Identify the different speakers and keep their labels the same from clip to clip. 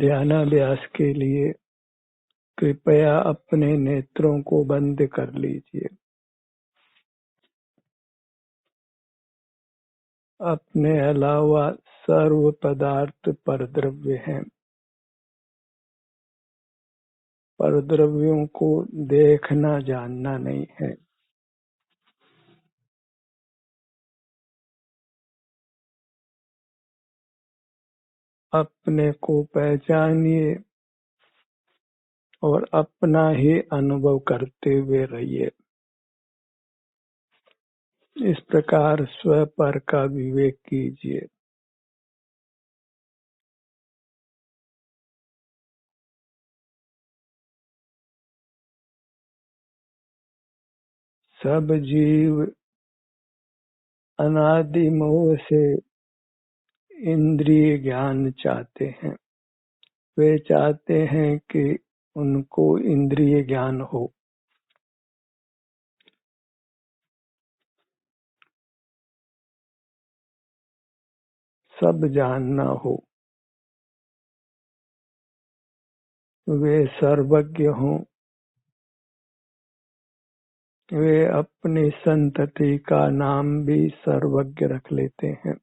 Speaker 1: ध्यानाभ्यास के लिए कृपया अपने नेत्रों को बंद कर लीजिए। अपने अलावा सर्व पदार्थ परद्रव्य हैं। परद्रव्यों को देखना जानना नहीं है। अपने को पहचानिए और अपना ही अनुभव करते हुए रहिए। इस प्रकार स्वपर का विवेक कीजिए। सब जीव अनादि मोह से इंद्रिय ज्ञान चाहते हैं। वे चाहते हैं कि उनको इंद्रिय ज्ञान हो। सब जानना हो। वे सर्वज्ञ हों। वे अपनी संतति का नाम भी सर्वज्ञ रख लेते हैं।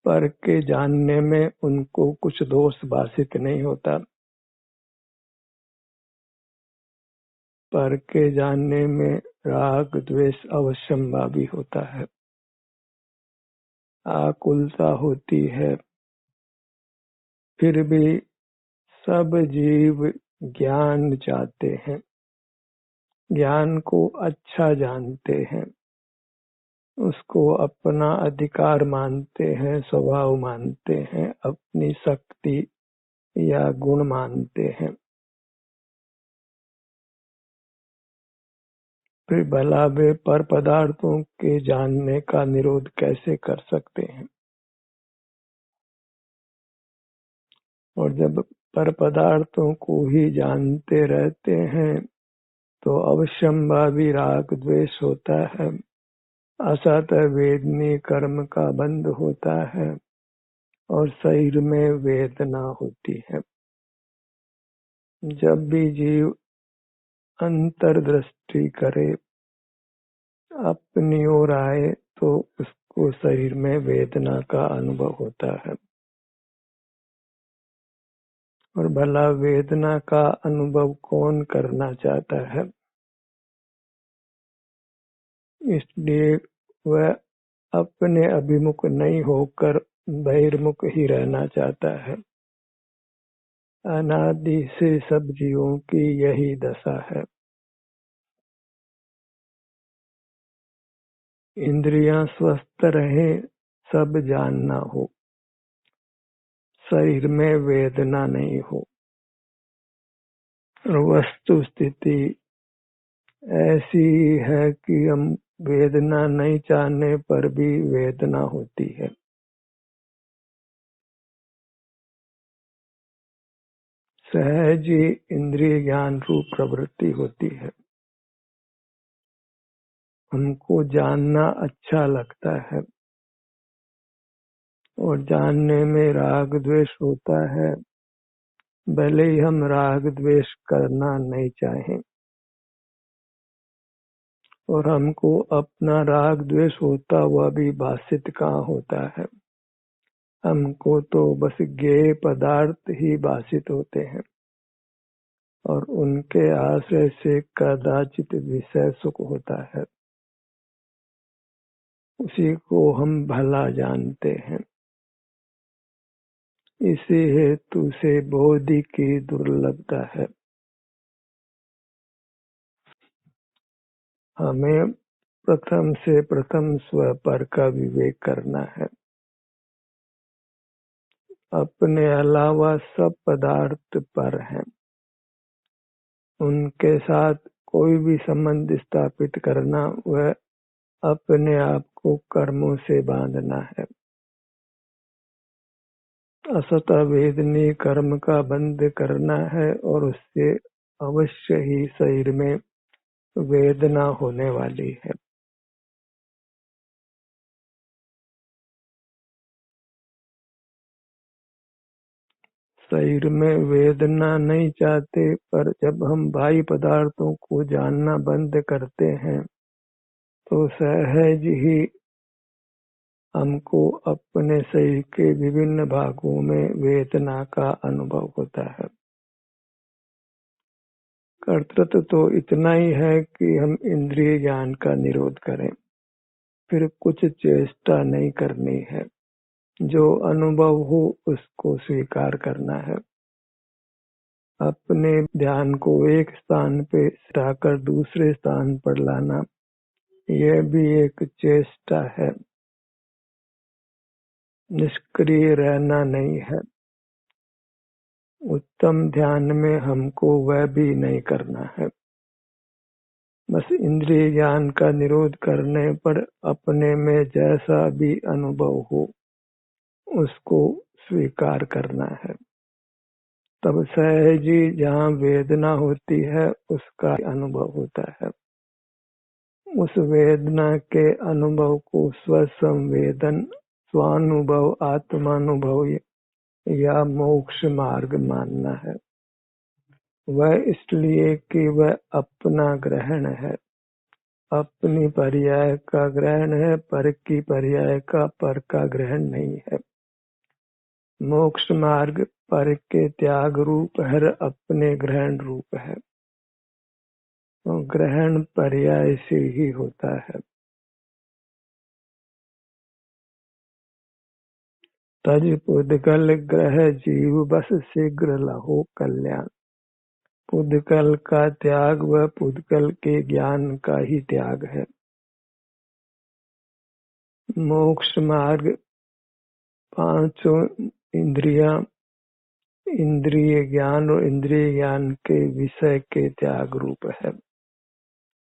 Speaker 1: पर के जानने में उनको कुछ दोष भाषित नहीं होता। पर के जानने में राग द्वेष अवश्यंभावी होता है। आकुलता होती है। फिर भी सब जीव ज्ञान चाहते हैं। ज्ञान को अच्छा जानते हैं। उसको अपना अधिकार मानते हैं, स्वभाव मानते हैं, अपनी शक्ति या गुण मानते हैं। फिर भला वे पर पदार्थों के जानने का निरोध कैसे कर सकते हैं? और जब पर पदार्थों को ही जानते रहते हैं तो अवश्यंभावी राग द्वेष होता है। असत वेदनी कर्म का बंध होता है और शरीर में वेदना होती है। जब भी जीव अंतर्दृष्टि करे, अपनी ओर आए, तो उसको शरीर में वेदना का अनुभव होता है। और भला वेदना का अनुभव कौन करना चाहता है? इसलिए वह अपने अभिमुख नहीं होकर बहिर्मुख ही रहना चाहता है। अनादि से सब जीवों की यही दशा है। इंद्रियां स्वस्थ रहे, सब जानना हो, शरीर में वेदना नहीं हो। वस्तु स्थिति ऐसी है कि हम वेदना नहीं चाहने पर भी वेदना होती है। सहज ही इंद्रिय ज्ञान रूप प्रवृत्ति होती है। हमको जानना अच्छा लगता है और जानने में राग द्वेष होता है, भले ही हम राग द्वेष करना नहीं चाहें। और हमको अपना राग द्वेष होता हुआ भी भाषित कहाँ होता है। हमको तो बस ज्ञेय पदार्थ ही भाषित होते हैं और उनके आश्रय से कदाचित विषय सुख होता है। उसी को हम भला जानते हैं। इसी हेतु से बोधि की दुर्लभता है। हमें प्रथम से प्रथम स्वपर का विवेक करना है। अपने अलावा सब पदार्थ पर हैं। उनके साथ कोई भी संबंध स्थापित करना वह अपने आप को कर्मों से बांधना है। असत वेदनी कर्म का बंध करना है और उससे अवश्य ही शरीर में वेदना होने वाली है। शरीर में वेदना नहीं चाहते, पर जब हम बाह्य पदार्थों को जानना बंद करते हैं तो सहज ही हमको अपने शरीर के विभिन्न भागों में वेदना का अनुभव होता है। कर्तृत्व तो इतना ही है कि हम इंद्रिय ज्ञान का निरोध करें, फिर कुछ चेष्टा नहीं करनी है, जो अनुभव हो उसको स्वीकार करना है। अपने ध्यान को एक स्थान पे हटाकर दूसरे स्थान पर लाना, यह भी एक चेष्टा है, निष्क्रिय रहना नहीं है। उत्तम ध्यान में हमको वह भी नहीं करना है। बस इंद्रिय ज्ञान का निरोध करने पर अपने में जैसा भी अनुभव हो उसको स्वीकार करना है। तब सहजी जहाँ वेदना होती है उसका अनुभव होता है। उस वेदना के अनुभव को स्वसंवेदन, स्वानुभव, आत्मानुभव या मोक्ष मार्ग मानना है। वह इसलिए कि वह अपना ग्रहण है, अपनी पर्याय का ग्रहण है, पर की पर्याय का पर का ग्रहण नहीं है। मोक्ष मार्ग पर के त्याग रूप है, अपने ग्रहण रूप है। तो ग्रहण पर्याय से ही होता है। तज पुद्गल ग्रह जीव बस शीघ्र लहो कल्याण। पुद्गल का त्याग वह पुद्गल के ज्ञान का ही त्याग है। मोक्ष मार्ग पांचों इंद्रियां, इंद्रिय ज्ञान और इंद्रिय ज्ञान के विषय के त्याग रूप है।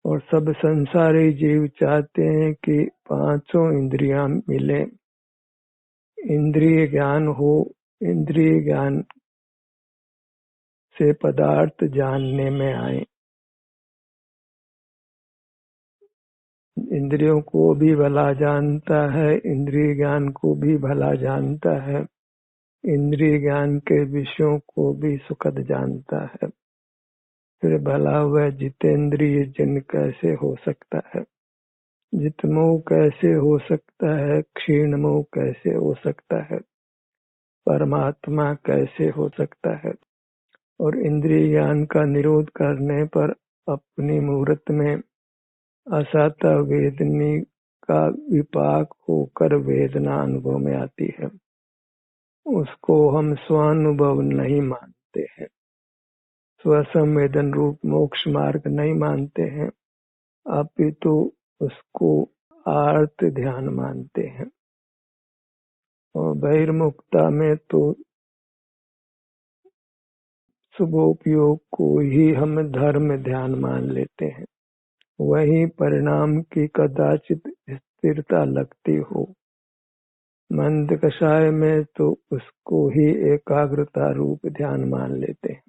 Speaker 1: और सब संसारी जीव चाहते हैं कि पांचों इंद्रियां मिले, इंद्रिय ज्ञान हो, इंद्रिय ज्ञान से पदार्थ जानने में आए। इंद्रियों को भी भला जानता है, इंद्रिय ज्ञान को भी भला जानता है, इंद्रिय ज्ञान के विषयों को भी सुखद जानता है। फिर भला वह जितेंद्रिय जन कैसे हो सकता है, जितमोह कैसे हो सकता है, क्षीण मोह कैसे हो सकता है, परमात्मा कैसे हो सकता है। और इंद्रिय ज्ञान का निरोध करने पर अपनी मूर्त में असाता वेदनी का विपाक होकर वेदना अनुभव में आती है। उसको हम स्वानुभव नहीं मानते हैं, स्वसंवेदन रूप मोक्ष मार्ग नहीं मानते हैं, अपितु उसको आर्त ध्यान मानते हैं। और बहिर्मुखता में तो शुभोपयोग को ही हम धर्म ध्यान मान लेते हैं। वही परिणाम की कदाचित स्थिरता लगती हो। मंद कषाय में तो उसको ही एकाग्रता रूप ध्यान मान लेते हैं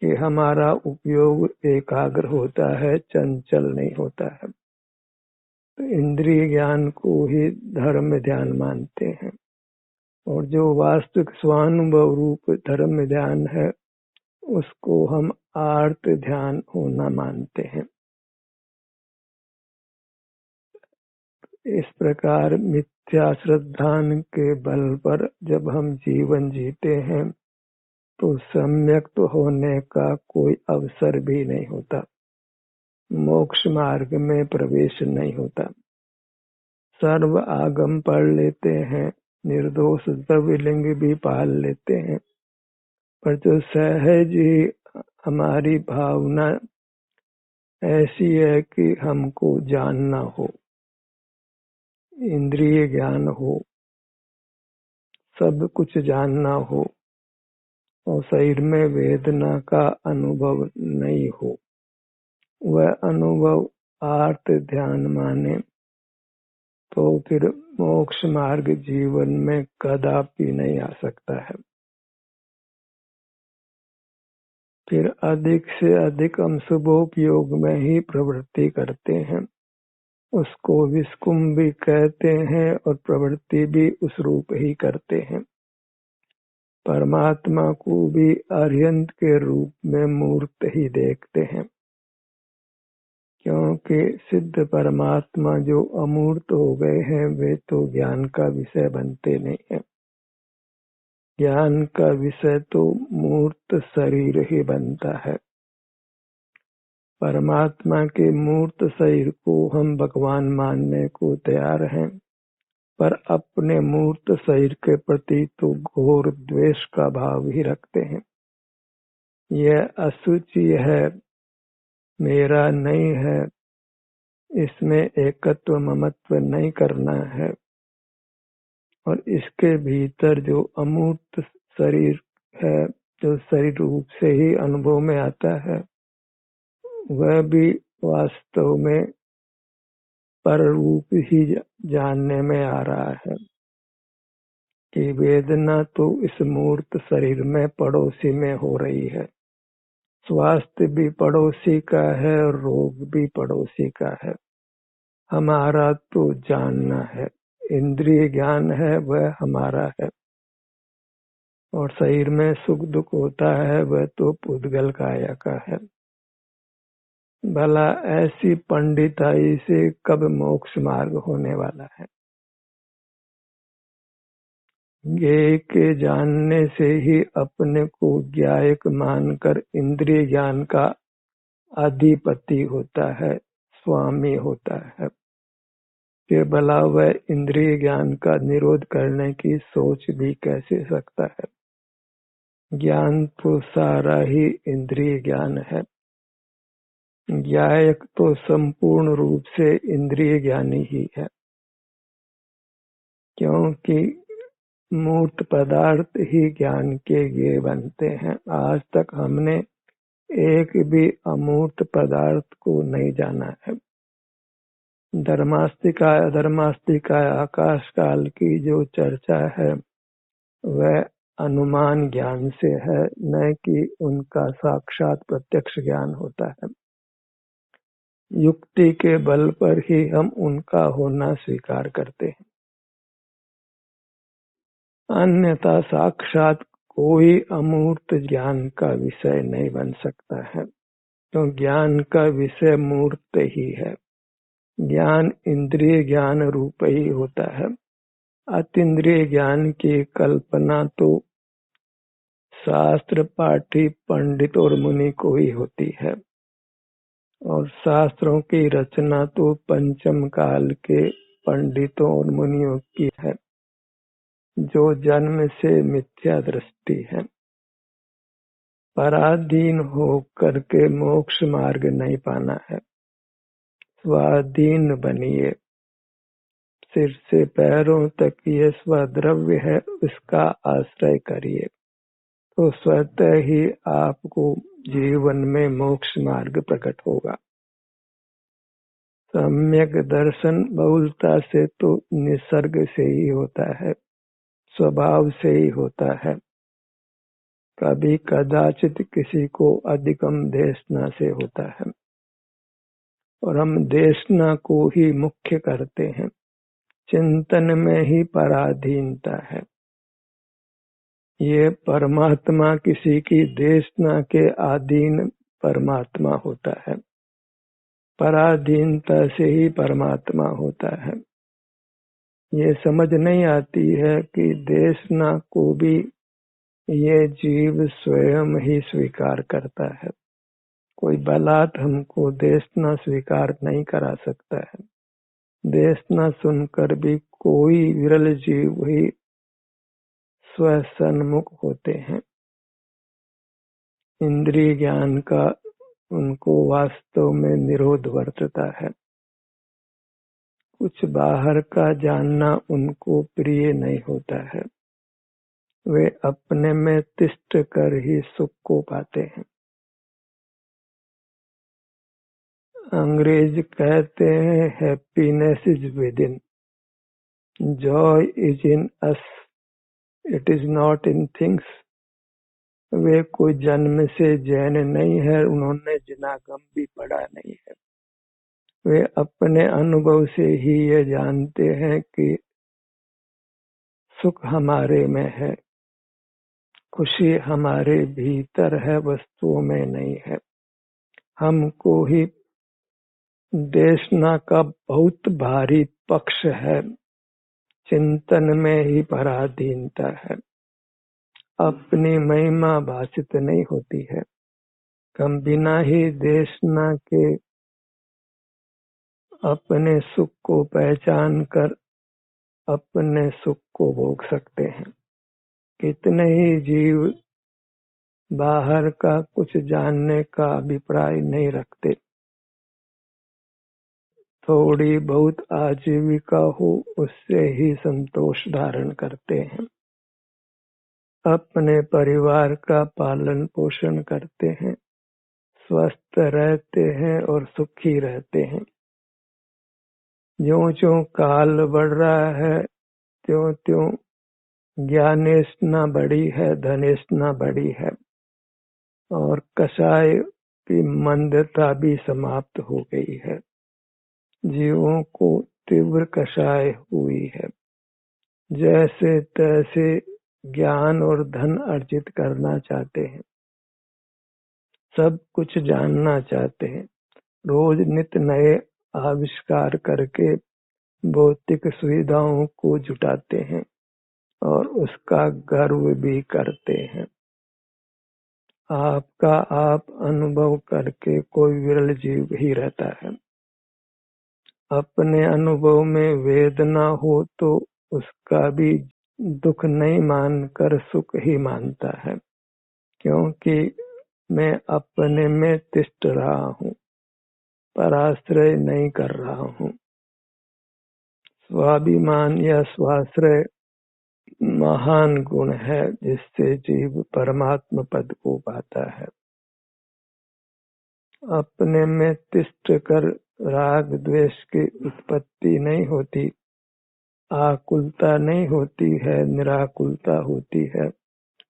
Speaker 1: कि हमारा उपयोग एकाग्र होता है, चंचल नहीं होता है। तो इंद्रिय ज्ञान को ही धर्म ध्यान मानते हैं। और जो वास्तविक स्वानुभव रूप धर्म ध्यान है उसको हम आर्त ध्यान होना मानते हैं। इस प्रकार मिथ्या श्रद्धान के बल पर जब हम जीवन जीते हैं तो सम्यक तो होने का कोई अवसर भी नहीं होता, मोक्ष मार्ग में प्रवेश नहीं होता। सर्व आगम पढ़ लेते हैं, निर्दोष द्रव्यलिंग भी पाल लेते हैं, पर जो सहज ही हमारी भावना ऐसी है कि हमको जानना हो, इंद्रिय ज्ञान हो, सब कुछ जानना हो और शरीर में वेदना का अनुभव नहीं हो, वह अनुभव आर्त ध्यान माने तो फिर मोक्ष मार्ग जीवन में कदापि नहीं आ सकता है। फिर अधिक से अधिक हम शुभोपयोग में ही प्रवृत्ति करते हैं, उसको विस्कुंभ भी कहते हैं और प्रवृत्ति भी उस रूप ही करते हैं। परमात्मा को भी अर्यंत के रूप में मूर्त ही देखते हैं, क्योंकि सिद्ध परमात्मा जो अमूर्त हो गए हैं वे तो ज्ञान का विषय बनते नहीं है। ज्ञान का विषय तो मूर्त शरीर ही बनता है। परमात्मा के मूर्त शरीर को हम भगवान मानने को तैयार हैं, पर अपने मूर्त शरीर के प्रति तो घोर द्वेष का भाव ही रखते हैं। यह अशुचि है, मेरा नहीं है, इसमें एकत्व ममत्व नहीं करना है। और इसके भीतर जो अमूर्त शरीर है, जो शरीर रूप से ही अनुभव में आता है, वह भी वास्तव में पर रूप ही जानने में आ रहा है कि वेदना तो इस मूर्त शरीर में पड़ोसी में हो रही है। स्वास्थ्य भी पड़ोसी का है और रोग भी पड़ोसी का है। हमारा तो जानना है, इंद्रिय ज्ञान है वह हमारा है, और शरीर में सुख दुख होता है वह तो पुद्गल काया का है। भला ऐसी पंडिताई से कब मोक्ष मार्ग होने वाला है? ज्ञेय के जानने से ही अपने को ज्ञायक मानकर इंद्रिय ज्ञान का अधिपति होता है, स्वामी होता है। फिर भला वह इंद्रिय ज्ञान का निरोध करने की सोच भी कैसे सकता है? ज्ञान तो सारा ही इंद्रिय ज्ञान है। ज्ञायक तो संपूर्ण रूप से इंद्रिय ज्ञानी ही है, क्योंकि मूर्त पदार्थ ही ज्ञान के ज्ञेय बनते हैं। आज तक हमने एक भी अमूर्त पदार्थ को नहीं जाना है। धर्मास्तिका अधर्मास्तिका आकाश काल की जो चर्चा है वह अनुमान ज्ञान से है, न कि उनका साक्षात प्रत्यक्ष ज्ञान होता है। युक्ति के बल पर ही हम उनका होना स्वीकार करते हैं, अन्यथा साक्षात कोई अमूर्त ज्ञान का विषय नहीं बन सकता है, तो ज्ञान का विषय मूर्त ही है। ज्ञान इंद्रिय ज्ञान रूप ही होता है। अतीन्द्रिय ज्ञान की कल्पना तो शास्त्र पाठी पंडित और मुनि को ही होती है, और शास्त्रों की रचना तो पंचम काल के पंडितों और मुनियों की है, जो जन्म से मिथ्या दृष्टि है। पराधीन होकर के मोक्ष मार्ग नहीं पाना है। स्वाधीन बनिए, सिर से पैरों तक ये स्वद्रव्य है, उसका आश्रय करिए, तो स्वतः ही आपको जीवन में मोक्ष मार्ग प्रकट होगा। सम्यक दर्शन बहुलता से तो निसर्ग से ही होता है, स्वभाव से ही होता है। कभी कदाचित किसी को अधिकम देशना से होता है, और हम देशना को ही मुख्य करते हैं। चिंतन में ही पराधीनता है। ये परमात्मा किसी की देशना के अधीन परमात्मा होता है, पराधीनता से ही परमात्मा होता है। ये समझ नहीं आती है कि देशना को भी ये जीव स्वयं ही स्वीकार करता है। कोई बलात् हमको देशना स्वीकार नहीं करा सकता है। देशना सुनकर भी कोई विरल जीव ही स्वसन्मुख होते हैं। इंद्रिय ज्ञान का उनको वास्तव में निरोध वर्तता है। कुछ बाहर का जानना उनको प्रिय नहीं होता है। वे अपने में तिष्ठ कर ही सुख को पाते हैं। अंग्रेज कहते हैं happiness is within, joy is in us, it is not in things. वे कोई जन्म से जैन नहीं है, उन्होंने जिनागम भी पढ़ा नहीं है। वे अपने अनुभव से ही ये जानते हैं कि सुख हमारे में है, खुशी हमारे भीतर है, वस्तुओं में नहीं है। हमको ही देशना का बहुत भारी पक्ष है, चिंतन में ही पराधीनता है। अपनी महिमा भाषित नहीं होती है। हम बिना ही देशना के अपने सुख को पहचान कर अपने सुख को भोग सकते हैं। कितने ही जीव बाहर का कुछ जानने का अभिप्राय नहीं रखते। थोड़ी बहुत आजीविका हो उससे ही संतोष धारण करते हैं। अपने परिवार का पालन पोषण करते हैं, स्वस्थ रहते हैं और सुखी रहते हैं। ज्यों-ज्यों काल बढ़ रहा है त्यों-त्यों ज्ञानेष्णा बढ़ी है, धनेष्णा बढ़ी है और कषाय की मंदता भी समाप्त हो गई है। जीवों को तीव्र कषाय हुई है। जैसे तैसे ज्ञान और धन अर्जित करना चाहते हैं, सब कुछ जानना चाहते हैं, रोज नित नए आविष्कार करके भौतिक सुविधाओं को जुटाते हैं और उसका गर्व भी करते हैं। आपका आप अनुभव करके कोई विरल जीव ही रहता है। अपने अनुभव में वेदना हो तो उसका भी दुख नहीं मानकर सुख ही मानता है, क्योंकि मैं अपने में तिष्ठ रहा हूँ, पराश्रय नहीं कर रहा हूँ। स्वाभिमान या स्वाश्रय महान गुण है जिससे जीव परमात्मा पद को पाता है। अपने में तिष्ठ कर राग द्वेष की उत्पत्ति नहीं होती, आकुलता नहीं होती है, निराकुलता होती है।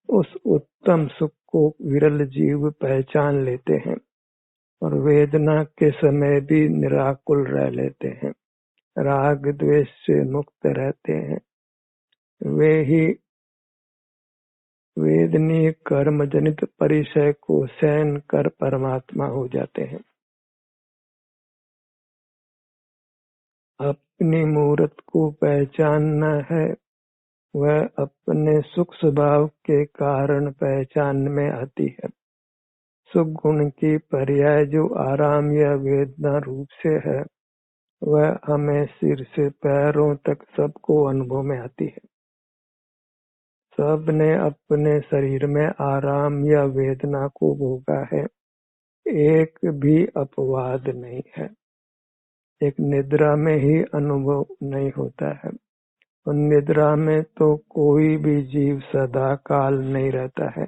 Speaker 1: उस उत्तम सुख को विरल जीव पहचान लेते हैं और वेदना के समय भी निराकुल रह लेते हैं, राग द्वेष से मुक्त रहते हैं। वे ही वेदनीय कर्म जनित परिचय को सहन कर परमात्मा हो जाते हैं। अपनी मूर्त को पहचानना है, वह अपने सुख स्वभाव के कारण पहचान में आती है। सुख गुण की पर्याय जो आराम या वेदना रूप से है, वह हमें सिर से पैरों तक सबको अनुभव में आती है। सबने अपने शरीर में आराम या वेदना को भोगा है, एक भी अपवाद नहीं है। एक निद्रा में ही अनुभव नहीं होता है, और निद्रा में तो कोई भी जीव सदा काल नहीं रहता है,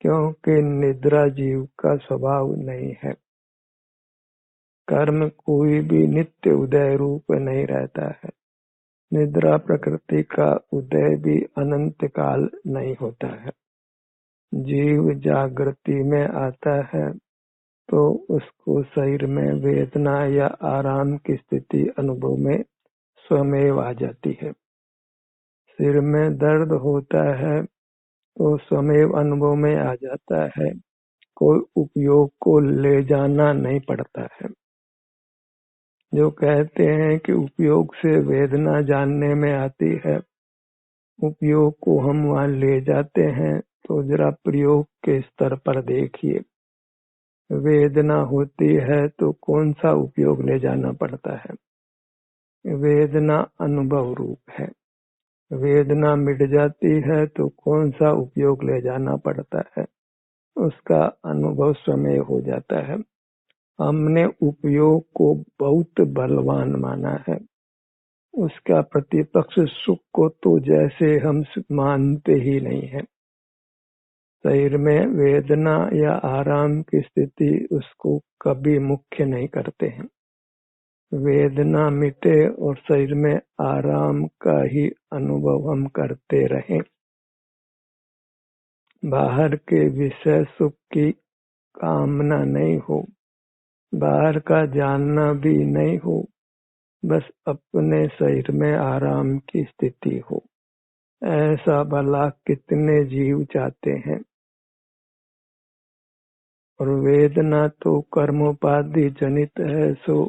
Speaker 1: क्योंकि निद्रा जीव का स्वभाव नहीं है। कर्म कोई भी नित्य उदय रूप नहीं रहता है। निद्रा प्रकृति का उदय भी अनंत काल नहीं होता है। जीव जागृति में आता है तो उसको शरीर में वेदना या आराम की स्थिति अनुभव में स्वमेव आ जाती है। सिर में दर्द होता है तो स्वमेव अनुभव में आ जाता है, कोई उपयोग को ले जाना नहीं पड़ता है। जो कहते हैं कि उपयोग से वेदना जानने में आती है, उपयोग को हम वहां ले जाते हैं तो जरा प्रयोग के स्तर पर देखिए। वेदना होती है तो कौन सा उपयोग ले जाना पड़ता है? वेदना अनुभव रूप है। वेदना मिट जाती है तो कौन सा उपयोग ले जाना पड़ता है? उसका अनुभव स्वयं हो जाता है। हमने उपयोग को बहुत बलवान माना है, उसका प्रतिपक्ष सुख को तो जैसे हम मानते ही नहीं है। शरीर में वेदना या आराम की स्थिति उसको कभी मुख्य नहीं करते हैं। वेदना मिटे और शरीर में आराम का ही अनुभव हम करते रहें। बाहर के विषय सुख की कामना नहीं हो, बाहर का जानना भी नहीं हो, बस अपने शरीर में आराम की स्थिति हो। ऐसा भला कितने जीव चाहते हैं। और वेदना तो कर्मोपाधि जनित है, सो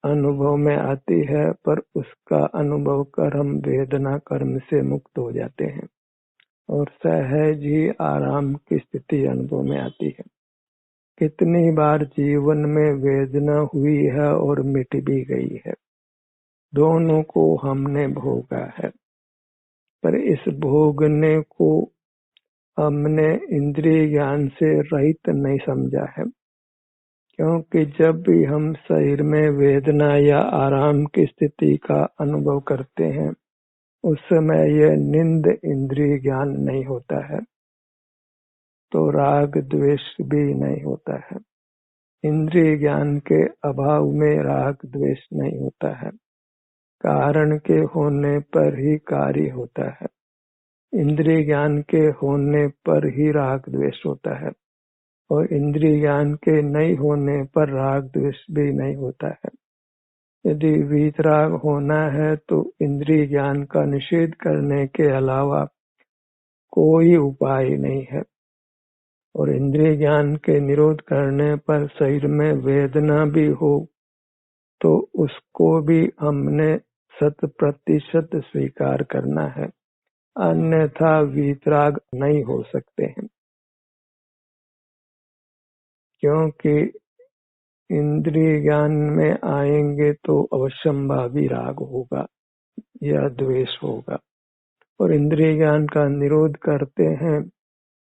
Speaker 1: अनुभव में आती है, पर उसका अनुभव कर हम वेदना कर्म से मुक्त हो जाते हैं और सहज ही आराम की स्थिति अनुभव में आती है। कितनी बार जीवन में वेदना हुई है और मिट भी गई है, दोनों को हमने भोगा है, पर इस भोगने को हमने इंद्रिय ज्ञान से रहित नहीं समझा है, क्योंकि जब भी हम शरीर में वेदना या आराम की स्थिति का अनुभव करते हैं, उस समय यह निंद इंद्रिय ज्ञान नहीं होता है, तो राग द्वेष भी नहीं होता है। इंद्रिय ज्ञान के अभाव में राग द्वेष नहीं होता है, कारण के होने पर ही कार्य होता है। इंद्रिय ज्ञान के होने पर ही राग द्वेष होता है, और इंद्रिय ज्ञान के नहीं होने पर राग द्वेष भी नहीं होता है। यदि वीतराग होना है तो इंद्रिय ज्ञान का निषेध करने के अलावा कोई उपाय नहीं है, और इंद्रिय ज्ञान के निरोध करने पर शरीर में वेदना भी हो तो उसको भी हमने 100% स्वीकार करना है, अन्यथा वीतराग नहीं हो सकते हैं। क्योंकि इंद्रिय ज्ञान में आएंगे तो अवश्यंभावी राग होगा या द्वेष होगा, और इंद्रिय ज्ञान का निरोध करते हैं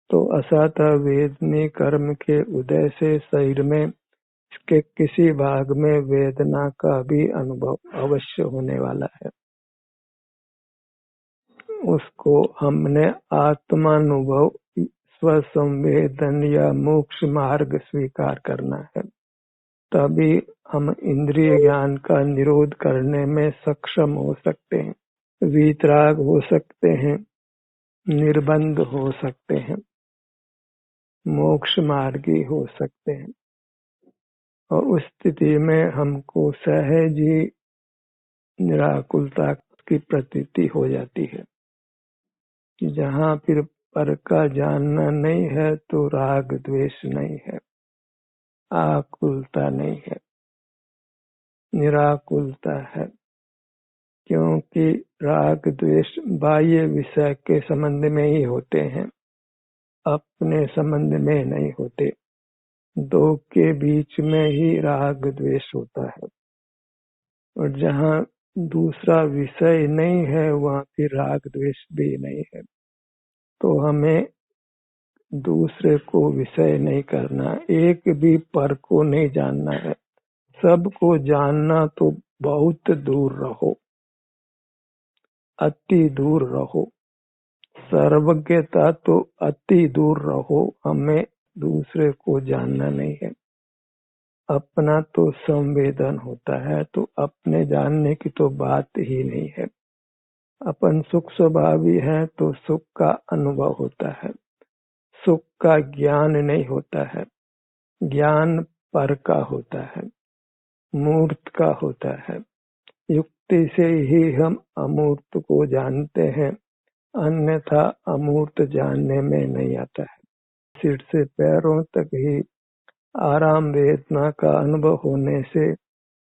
Speaker 1: तो असत वेदनी कर्म के उदय से शरीर में इसके किसी भाग में वेदना का भी अनुभव अवश्य होने वाला है। उसको हमने आत्मानुभव स्वसंवेदन या मोक्ष मार्ग स्वीकार करना है, तभी हम इंद्रिय ज्ञान का निरोध करने में सक्षम हो सकते हैं, वीतराग हो सकते हैं, निर्बंध हो सकते हैं, मोक्ष मार्गी हो सकते हैं। और उस स्थिति में हमको सहज ही निराकुलता की प्रतीति हो जाती है। जहाँ फिर पर का जानना नहीं है तो राग द्वेष नहीं है, आकुलता नहीं है, निराकुलता है। क्योंकि राग द्वेष बाह्य विषय के संबंध में ही होते हैं, अपने संबंध में नहीं होते। दो के बीच में ही राग द्वेष होता है, और जहाँ दूसरा विषय नहीं है वहाँ फिर राग द्वेष भी नहीं है। तो हमें दूसरे को विषय नहीं करना, एक भी पर को नहीं जानना है। सबको जानना तो बहुत दूर रहो, अति दूर रहो, सर्वज्ञता तो अति दूर रहो, हमें दूसरे को जानना नहीं है। अपना तो संवेदन होता है, तो अपने जानने की तो बात ही नहीं है। अपन सुख स्वभावी है तो सुख का अनुभव होता है, सुख का ज्ञान नहीं होता है। ज्ञान पर का होता है, मूर्त का होता है। युक्ति से ही हम अमूर्त को जानते हैं, अन्यथा अमूर्त जानने में नहीं आता है। सिर से पैरों तक ही आराम वेदना का अनुभव होने से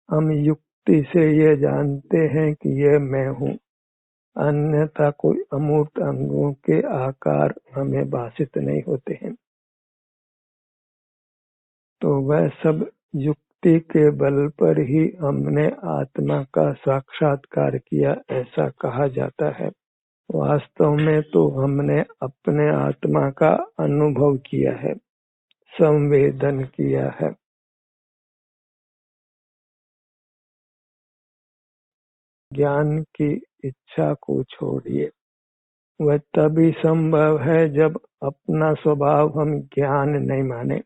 Speaker 1: हम युक्ति से ये जानते हैं कि ये मैं हूँ, अन्यथा कोई अमूर्त अंगों के आकार हमें भाषित नहीं होते हैं। तो वह सब युक्ति के बल पर ही हमने आत्मा का साक्षात्कार किया, ऐसा कहा जाता है। वास्तव में तो हमने अपने आत्मा का अनुभव किया है, संवेदन किया है। ज्ञान की इच्छा को छोड़िए, वह तभी संभव है जब अपना स्वभाव हम ज्ञान नहीं माने,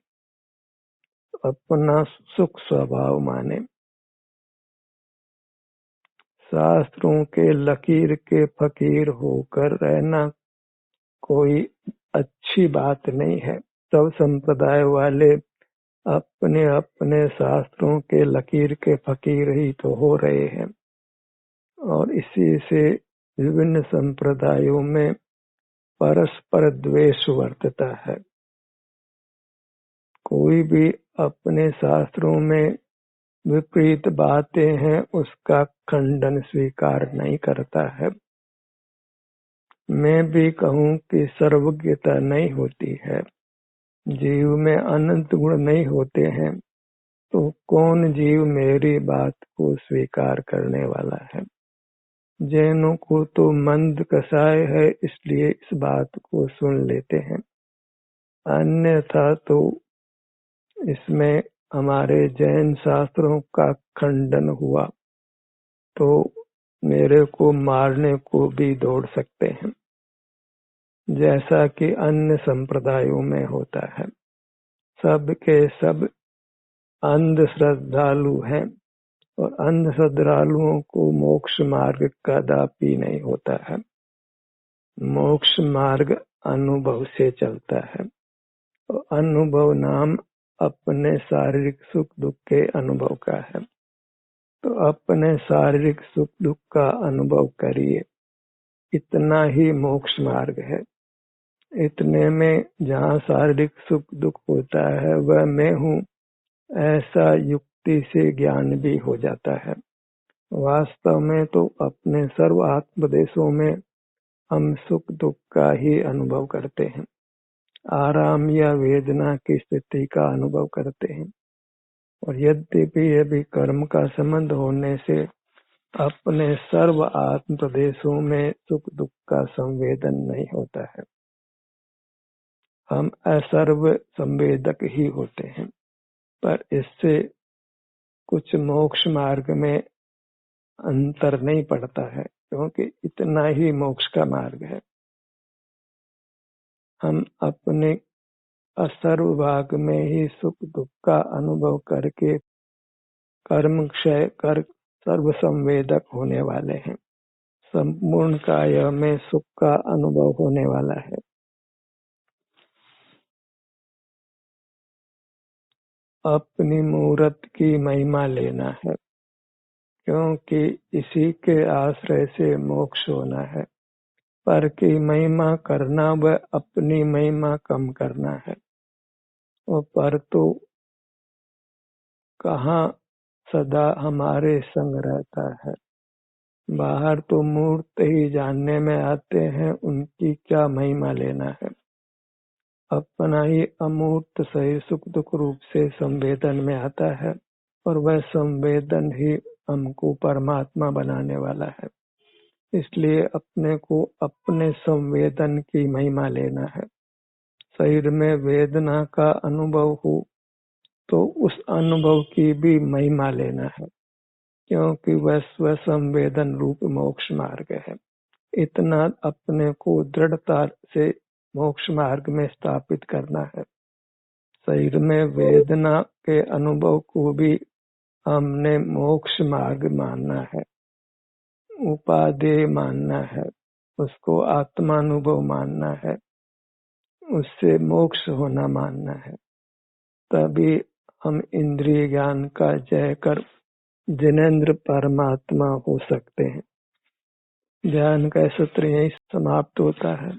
Speaker 1: अपना सुख स्वभाव माने। शास्त्रों के लकीर के फकीर होकर रहना कोई अच्छी बात नहीं है। सब संप्रदाय वाले अपने अपने शास्त्रों के लकीर के फकीर ही तो हो रहे हैं, और इसी से विभिन्न संप्रदायों में परस्पर द्वेष वर्तता है। कोई भी अपने शास्त्रों में विपरीत बातें हैं उसका खंडन स्वीकार नहीं करता है। मैं भी कहूँ कि सर्वज्ञता नहीं होती है, जीव में अनंत गुण नहीं होते हैं, तो कौन जीव मेरी बात को स्वीकार करने वाला है। जैनों को तो मंद कसाय है, इसलिए इस बात को सुन लेते हैं, अन्यथा तो इसमें हमारे जैन शास्त्रों का खंडन हुआ तो मेरे को मारने को भी दौड़ सकते हैं, जैसा कि अन्य संप्रदायों में होता है। सब के सब अंध श्रद्धालु हैं और अंध श्रद्धालुओं को मोक्ष मार्ग कदापि नहीं होता है। मोक्ष मार्ग अनुभव से चलता है और अनुभव नाम अपने शारीरिक सुख दुख के अनुभव का है। तो अपने शारीरिक सुख दुख का अनुभव करिए, इतना ही मोक्ष मार्ग है। इतने में जहाँ शारीरिक सुख दुख होता है वह मैं हूँ, ऐसा युक्ति से ज्ञान भी हो जाता है। वास्तव में तो अपने सर्व आत्मदेशों में हम सुख दुख का ही अनुभव करते हैं, आराम या वेदना की स्थिति का अनुभव करते हैं। और यद्यपि यह भी कर्म का संबंध होने से अपने सर्व आत्म प्रदेशों में सुख दुख का संवेदन नहीं होता है। हम असर्व संवेदक ही होते हैं, पर इससे कुछ मोक्ष मार्ग में अंतर नहीं पड़ता है, क्योंकि इतना ही मोक्ष का मार्ग है। हम अपने असर्व भाग में ही सुख दुख का अनुभव करके कर्म क्षय कर सर्व संवेदक होने वाले हैं। संपूर्ण काय में सुख का अनुभव होने वाला है। अपनी मूर्त की महिमा लेना है, क्योंकि इसी के आश्रय से मोक्ष होना है। पर की महिमा करना व अपनी महिमा कम करना है। और पर तो कहाँ सदा हमारे संग रहता है। बाहर तो मूर्त ही जानने में आते हैं, उनकी क्या महिमा लेना है। अपना ही अमूर्त सही सुख दुख रूप से संवेदन में आता है और वह संवेदन ही हमको परमात्मा बनाने वाला है। इसलिए अपने को अपने संवेदन की महिमा लेना है। शरीर में वेदना का अनुभव हो तो उस अनुभव की भी महिमा लेना है, क्योंकि वह स्व संवेदन रूप मोक्ष मार्ग है। इतना अपने को दृढ़ता से मोक्ष मार्ग में स्थापित करना है। शरीर में वेदना के अनुभव को भी हमने मोक्ष मार्ग मानना है, उपादेय मानना है, उसको आत्मानुभव मानना है, उससे मोक्ष होना मानना है। तभी हम इंद्रिय ज्ञान का जय कर जिनेंद्र परमात्मा हो सकते हैं। ध्यान का सत्र यही समाप्त होता है।